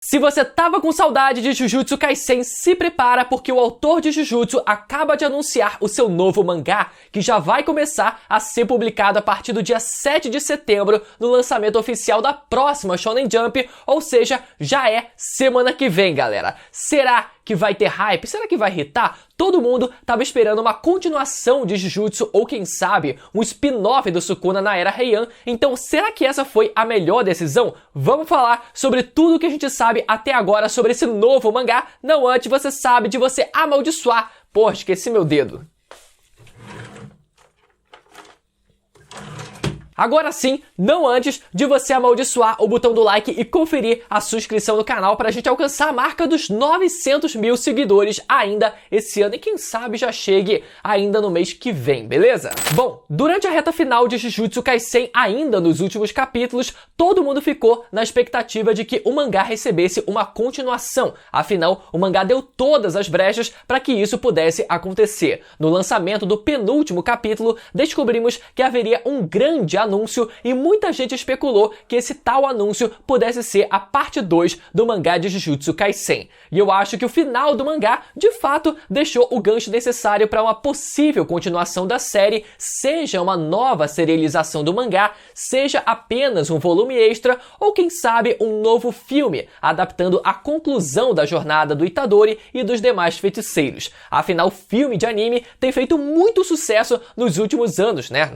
Se você tava com saudade de Jujutsu Kaisen, se prepara porque o autor de Jujutsu acaba de anunciar o seu novo mangá, que já vai começar a ser publicado a partir do dia 7 de setembro, no lançamento oficial da próxima Shonen Jump, ou seja, já é semana que vem, galera. Será que vai ter hype? Será que vai irritar? Todo mundo tava esperando uma continuação de Jujutsu ou quem sabe um spin-off do Sukuna na era Heian. Então será que essa foi a melhor decisão? Vamos falar sobre tudo que a gente sabe até agora sobre esse novo mangá. Não antes você sabe de você amaldiçoar. Porra, esqueci meu dedo. Agora sim, não antes de você amaldiçoar o botão do like e conferir a sua inscrição no canal para a gente alcançar a marca dos 900 mil seguidores ainda esse ano e quem sabe já chegue ainda no mês que vem, beleza? Bom, durante a reta final de Jujutsu Kaisen, ainda nos últimos capítulos, todo mundo ficou na expectativa de que o mangá recebesse uma continuação. Afinal, o mangá deu todas as brechas para que isso pudesse acontecer. No lançamento do penúltimo capítulo, descobrimos que haveria um grande anúncio e muita gente especulou que esse tal anúncio pudesse ser a parte 2 do mangá de Jujutsu Kaisen. E eu acho que o final do mangá, de fato, deixou o gancho necessário para uma possível continuação da série, seja uma nova serialização do mangá, seja apenas um volume extra, ou quem sabe um novo filme, adaptando a conclusão da jornada do Itadori e dos demais feiticeiros. Afinal, o filme de anime tem feito muito sucesso nos últimos anos, né?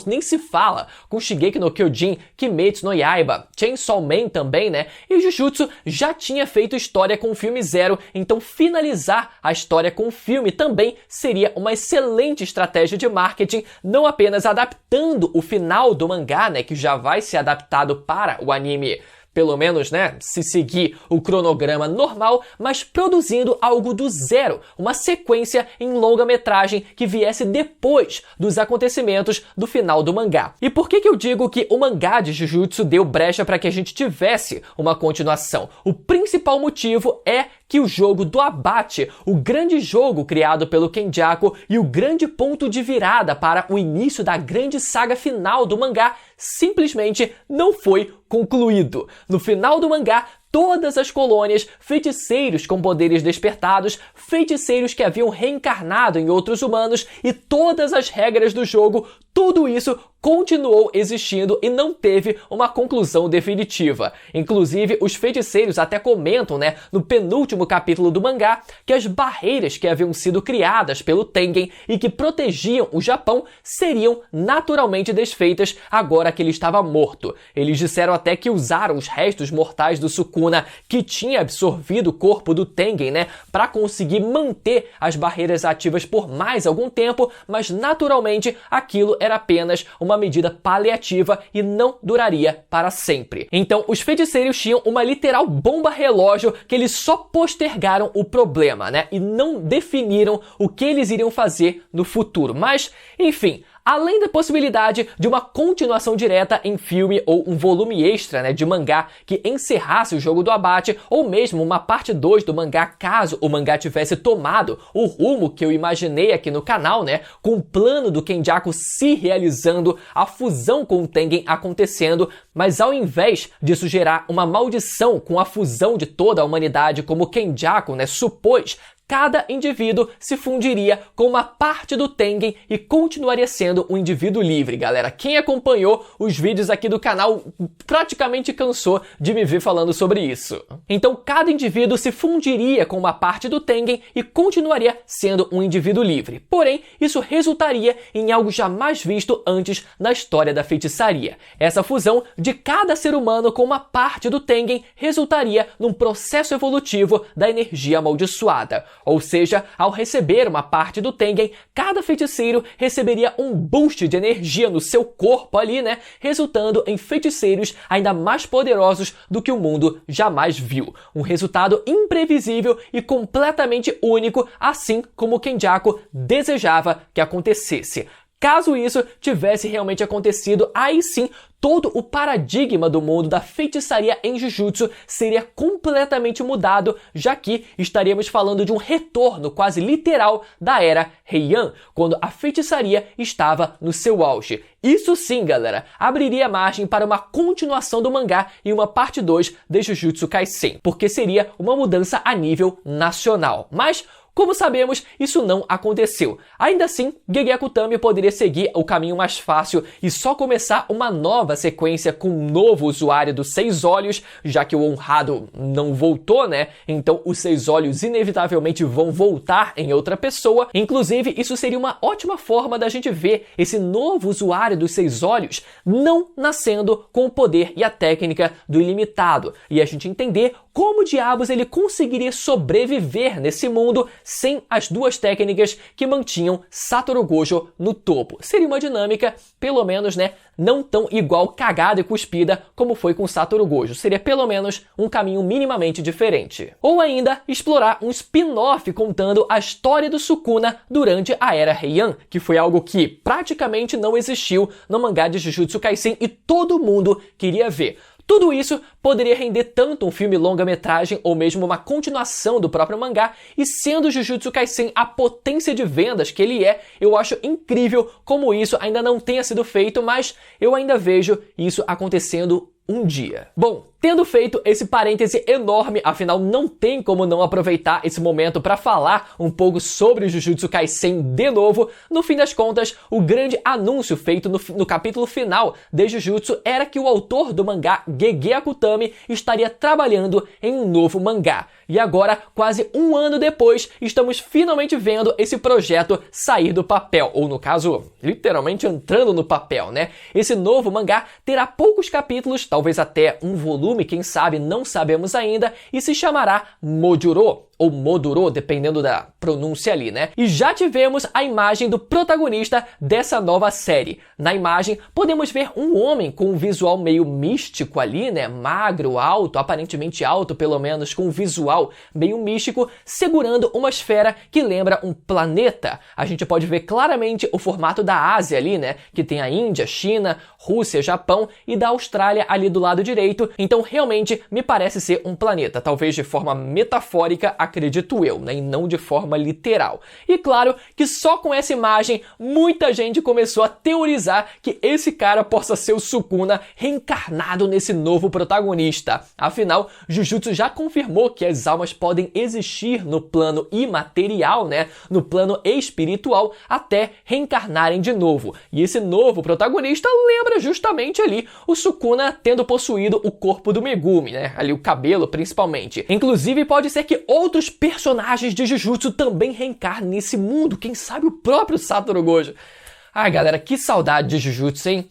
Nem se fala com Shingeki no Kyojin, Kimetsu no Yaiba, Chainsaw Man também, né? E Jujutsu já tinha feito história com o filme Zero, então finalizar a história com o filme também seria uma excelente estratégia de marketing, não apenas adaptando o final do mangá, né, que já vai ser adaptado para o anime, pelo menos, né, se seguir o cronograma normal, mas produzindo algo do zero, uma sequência em longa-metragem que viesse depois dos acontecimentos do final do mangá. E por que eu digo que o mangá de Jujutsu deu brecha para que a gente tivesse uma continuação? O principal motivo é que o jogo do abate, o grande jogo criado pelo Kenjaku e o grande ponto de virada para o início da grande saga final do mangá, simplesmente não foi concluído. No final do mangá, todas as colônias, feiticeiros com poderes despertados, feiticeiros que haviam reencarnado em outros humanos e todas as regras do jogo, tudo isso continuou existindo e não teve uma conclusão definitiva. Inclusive, os feiticeiros até comentam, né, no penúltimo capítulo do mangá, que as barreiras que haviam sido criadas pelo Tengen e que protegiam o Japão seriam naturalmente desfeitas agora que ele estava morto. Eles disseram até que usaram os restos mortais do Sukuna, que tinha absorvido o corpo do Tengen, né, para conseguir manter as barreiras ativas por mais algum tempo, mas naturalmente aquilo era apenas uma medida paliativa e não duraria para sempre. Então, os feiticeiros tinham uma literal bomba relógio que eles só postergaram o problema, né, e não definiram o que eles iriam fazer no futuro. Mas, enfim, além da possibilidade de uma continuação direta em filme ou um volume extra, né, de mangá que encerrasse o jogo do abate, ou mesmo uma parte 2 do mangá caso o mangá tivesse tomado o rumo que eu imaginei aqui no canal, né, com o plano do Kenjaku se realizando, a fusão com o Tengen acontecendo, mas ao invés disso gerar uma maldição com a fusão de toda a humanidade como o Kenjaku, né, supôs, cada indivíduo se fundiria com uma parte do Tengen e continuaria sendo um indivíduo livre, galera. Quem acompanhou os vídeos aqui do canal praticamente cansou de me ver falando sobre isso. Então, cada indivíduo se fundiria com uma parte do Tengen e continuaria sendo um indivíduo livre. Porém, isso resultaria em algo jamais visto antes na história da feitiçaria. Essa fusão de cada ser humano com uma parte do Tengen resultaria num processo evolutivo da energia amaldiçoada. Ou seja, ao receber uma parte do Tengen, cada feiticeiro receberia um boost de energia no seu corpo ali, né? Resultando em feiticeiros ainda mais poderosos do que o mundo jamais viu. Um resultado imprevisível e completamente único, assim como o Kenjaku desejava que acontecesse. caso isso tivesse realmente acontecido, aí sim todo o paradigma do mundo da feitiçaria em Jujutsu seria completamente mudado, já que estaríamos falando de um retorno quase literal da era Heian, quando a feitiçaria estava no seu auge. Isso sim, galera, abriria margem para uma continuação do mangá e uma parte 2 de Jujutsu Kaisen, porque seria uma mudança a nível nacional. Mas como sabemos, isso não aconteceu. Ainda assim, Gege Akutami poderia seguir o caminho mais fácil e só começar uma nova sequência com um novo usuário dos 6 olhos, já que o honrado não voltou, né? Então os 6 olhos inevitavelmente vão voltar em outra pessoa. Inclusive, isso seria uma ótima forma da gente ver esse novo usuário dos 6 olhos não nascendo com o poder e a técnica do ilimitado. E a gente entender como diabos ele conseguiria sobreviver nesse mundo sem as duas técnicas que mantinham Satoru Gojo no topo. Seria uma dinâmica, pelo menos, né, não tão igual cagada e cuspida como foi com Satoru Gojo. Seria pelo menos um caminho minimamente diferente. Ou ainda explorar um spin-off contando a história do Sukuna durante a era Heian, que foi algo que praticamente não existiu no mangá de Jujutsu Kaisen e todo mundo queria ver. Tudo isso poderia render tanto um filme longa-metragem ou mesmo uma continuação do próprio mangá, e sendo Jujutsu Kaisen a potência de vendas que ele é, eu acho incrível como isso ainda não tenha sido feito, mas eu ainda vejo isso acontecendo um dia. Bom, tendo feito esse parêntese enorme, afinal não tem como não aproveitar esse momento para falar um pouco sobre Jujutsu Kaisen de novo. No fim das contas, o grande anúncio feito no capítulo final de Jujutsu era que o autor do mangá, Gege Akutami, estaria trabalhando em um novo mangá. E agora, quase um ano depois, estamos finalmente vendo esse projeto sair do papel, ou no caso, literalmente entrando no papel, né? Esse novo mangá terá poucos capítulos, talvez até um volume, quem sabe, não sabemos ainda, e se chamará Mojuro, ou Moduro, dependendo da pronúncia ali, né? E já tivemos a imagem do protagonista dessa nova série. Na imagem, podemos ver um homem com um visual meio místico ali, né? Magro, alto, aparentemente alto, pelo menos, com um visual meio místico, segurando uma esfera que lembra um planeta. A gente pode ver claramente o formato da Ásia ali, né? Que tem a Índia, China, Rússia, Japão e da Austrália ali do lado direito. Então, realmente, me parece ser um planeta, talvez de forma metafórica, acredito eu, né? E não de forma literal. E claro que só com essa imagem, muita gente começou a teorizar que esse cara possa ser o Sukuna reencarnado nesse novo protagonista. Afinal, Jujutsu já confirmou que as almas podem existir no plano imaterial, né? No plano espiritual, até reencarnarem de novo. E esse novo protagonista lembra justamente ali o Sukuna tendo possuído o corpo do Megumi, né? Ali o cabelo, principalmente. Inclusive, pode ser que outros personagens de Jujutsu também reencarnem nesse mundo. Quem sabe o próprio Satoru Gojo. Ai, galera, que saudade de Jujutsu, hein?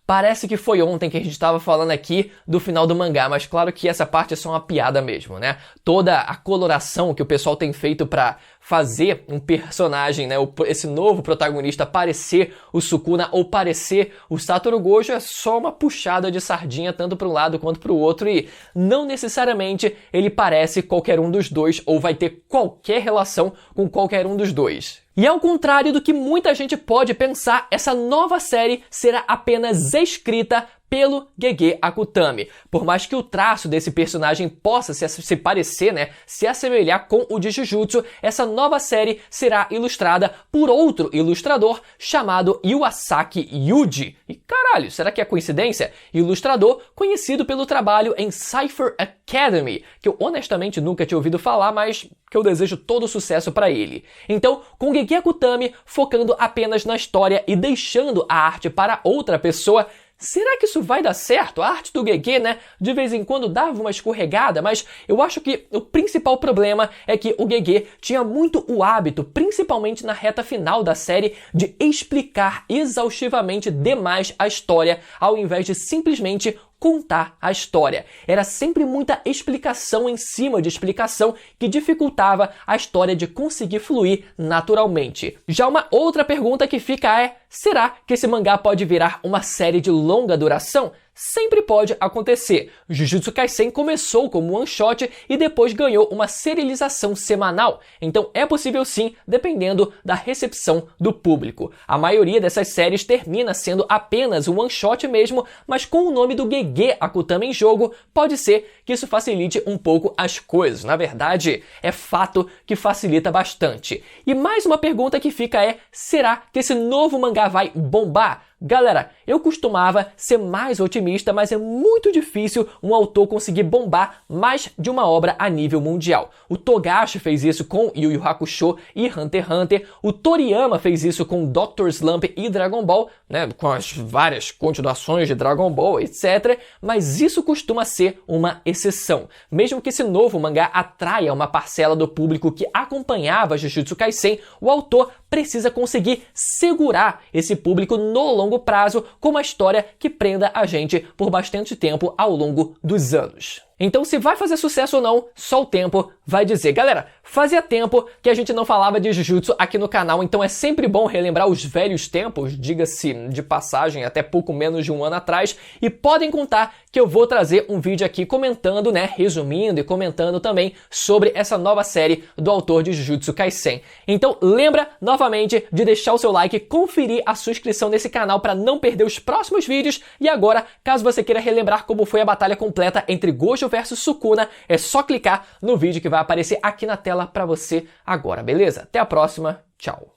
Parece que foi ontem que a gente estava falando aqui do final do mangá, mas claro que essa parte é só uma piada mesmo, né? Toda a coloração que o pessoal tem feito pra fazer um personagem, né, esse novo protagonista parecer o Sukuna ou parecer o Satoru Gojo é só uma puxada de sardinha tanto para um lado quanto para o outro, e não necessariamente ele parece qualquer um dos dois ou vai ter qualquer relação com qualquer um dos dois. E ao contrário do que muita gente pode pensar, essa nova série será apenas escrita pelo Gege Akutami. Por mais que o traço desse personagem possa se parecer, né, se assemelhar com o de Jujutsu, essa nova série será ilustrada por outro ilustrador chamado Iwasaki Yuji. E caralho, será que é coincidência? Ilustrador conhecido pelo trabalho em Cypher Academy, que eu honestamente nunca tinha ouvido falar, mas que eu desejo todo sucesso para ele. Então, com Gege Akutami focando apenas na história e deixando a arte para outra pessoa, será que isso vai dar certo? A arte do Gege, né, de vez em quando dava uma escorregada, mas eu acho que o principal problema é que o Gege tinha muito o hábito, principalmente na reta final da série, de explicar exaustivamente demais a história, ao invés de simplesmente contar a história. Era sempre muita explicação em cima de explicação que dificultava a história de conseguir fluir naturalmente. Já uma outra pergunta que fica é: será que esse mangá pode virar uma série de longa duração? sempre pode acontecer. Jujutsu Kaisen começou como one shot e depois ganhou uma serialização semanal, então é possível sim, dependendo da recepção do público. A maioria dessas séries termina sendo apenas um one shot mesmo, mas com o nome do Gege Akutami em jogo, pode ser que isso facilite um pouco as coisas. Na verdade, é fato que facilita bastante. E mais uma pergunta que fica é, será que esse novo mangá vai bombar? Galera, eu costumava ser mais otimista, mas é muito difícil um autor conseguir bombar mais de uma obra a nível mundial. O Togashi fez isso com Yu Yu Hakusho e Hunter x Hunter, o Toriyama fez isso com Dr. Slump e Dragon Ball, né, com as várias continuações de Dragon Ball, etc. Mas isso costuma ser uma exceção. Mesmo que esse novo mangá atraia uma parcela do público que acompanhava Jujutsu Kaisen, o autor precisa conseguir segurar esse público no longo prazo com uma história que prenda a gente por bastante tempo ao longo dos anos. Então, se vai fazer sucesso ou não, só o tempo vai dizer. Galera, fazia tempo que a gente não falava de Jujutsu aqui no canal, então é sempre bom relembrar os velhos tempos, diga-se de passagem, até pouco menos de um ano atrás, e podem contar que eu vou trazer um vídeo aqui comentando, né, resumindo e comentando também sobre essa nova série do autor de Jujutsu Kaisen. Então, lembra novamente de deixar o seu like, conferir a sua inscrição nesse canal para não perder os próximos vídeos, e agora, caso você queira relembrar como foi a batalha completa entre Gojo versus Sukuna, é só clicar no vídeo que vai aparecer aqui na tela pra você agora, beleza? Até a próxima, tchau!